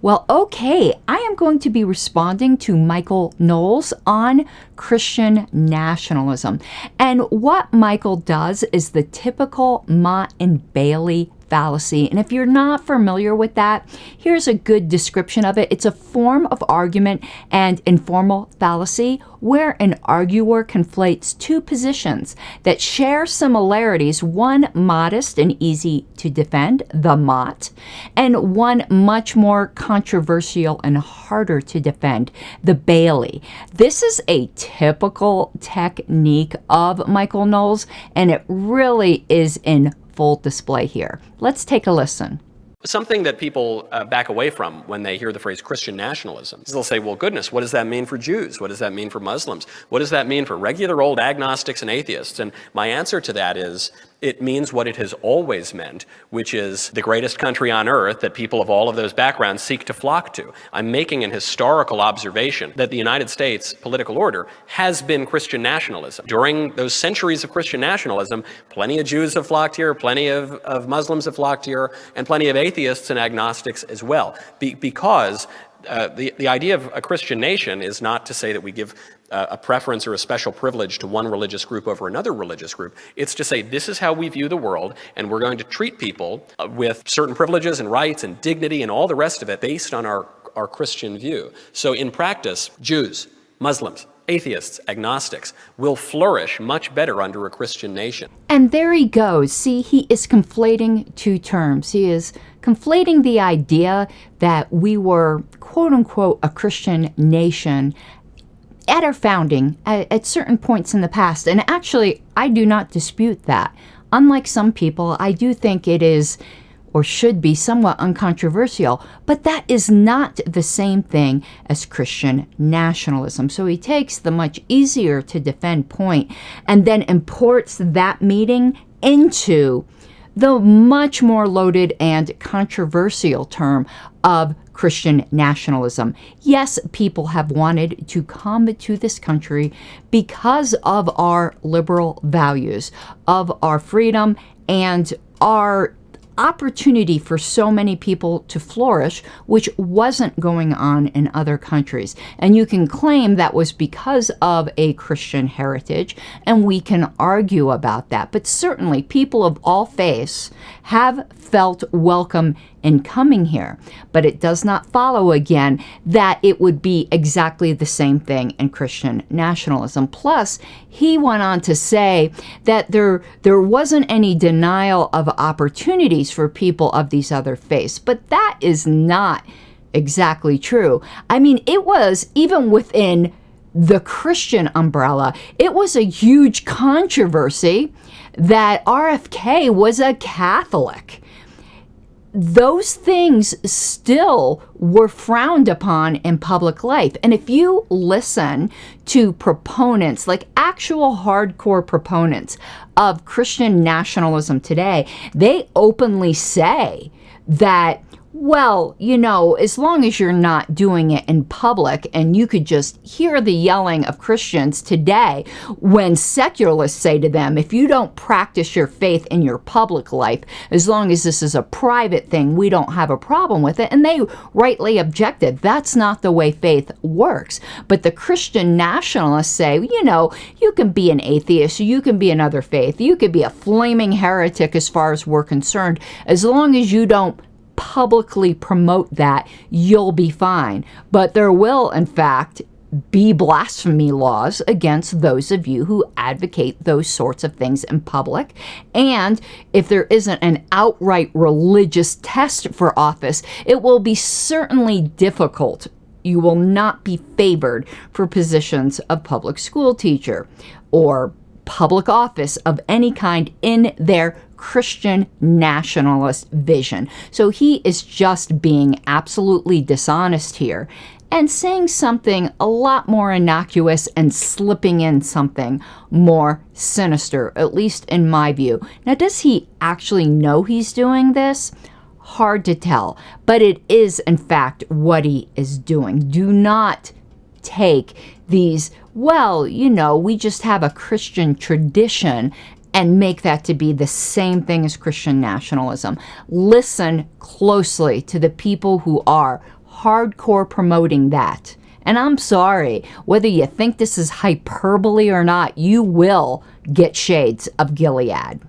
Well, okay, I am going to be responding to Michael Knowles on Christian nationalism. And what Michael does is the typical Mott and Bailey fallacy. And if you're not familiar with that, here's a good description of it. It's a form of argument and informal fallacy where an arguer conflates two positions that share similarities, one modest and easy to defend, the Mott, and one much more controversial and harder to defend, the Bailey. This is a typical technique of Michael Knowles, and it really is in full display here. Let's take a listen. Something that people back away from when they hear the phrase Christian nationalism is they'll say, well, goodness, what does that mean for Jews? What does that mean for Muslims? What does that mean for regular old agnostics and atheists? And my answer to that is, it means what it has always meant, which is the greatest country on earth that people of all of those backgrounds seek to flock to. I'm making an historical observation that the United States political order has been Christian nationalism. During those centuries of Christian nationalism, plenty of Jews have flocked here, plenty of Muslims have flocked here, and plenty of atheists and agnostics as well. Because the idea of a Christian nation is not to say that we give a preference or a special privilege to one religious group over another religious group. It's to say this is how we view the world, and we're going to treat people with certain privileges and rights and dignity and all the rest of it based on our Christian view. So in practice, Jews, Muslims, atheists, agnostics will flourish much better under a Christian nation. And there he goes. See, he is conflating two terms. He is conflating the idea that we were, quote unquote, a Christian nation at our founding at certain points in the past. And actually, I do not dispute that. Unlike some people, I do think it is or should be somewhat uncontroversial, but that is not the same thing as Christian nationalism. So he takes the much easier to defend point and then imports that meaning into the much more loaded and controversial term of Christian nationalism. Yes, people have wanted to come to this country because of our liberal values, of our freedom, and our opportunity for so many people to flourish, which wasn't going on in other countries. And you can claim that was because of a Christian heritage, and we can argue about that. But certainly people of all faiths have felt welcome in coming here. But it does not follow, again, that it would be exactly the same thing in Christian nationalism. Plus, he went on to say that there wasn't any denial of opportunities for people of these other faiths. But that is not exactly true. I mean, it was, even within the Christian umbrella, it was a huge controversy that RFK was a Catholic. Those things still were frowned upon in public life. And if you listen to proponents, like actual hardcore proponents of Christian nationalism today, they openly say that, well, you know, as long as you're not doing it in public, and you could just hear the yelling of Christians today when secularists say to them, if you don't practice your faith in your public life, as long as this is a private thing, we don't have a problem with it. And they rightly objected. That's not the way faith works. But the Christian nationalists say, you know, you can be an atheist, you can be another faith, you could be a flaming heretic as far as we're concerned, as long as you don't publicly promote that, you'll be fine. But there will, in fact, be blasphemy laws against those of you who advocate those sorts of things in public. And if there isn't an outright religious test for office, it will be certainly difficult. You will not be favored for positions of public school teacher or public office of any kind in their Christian nationalist vision. So he is just being absolutely dishonest here and saying something a lot more innocuous and slipping in something more sinister, at least in my view. Now, does he actually know he's doing this? Hard to tell, but it is in fact what he is doing. Do not take these, well, you know, we just have a Christian tradition and make that to be the same thing as Christian nationalism. Listen closely to the people who are hardcore promoting that. And I'm sorry, whether you think this is hyperbole or not, you will get shades of Gilead.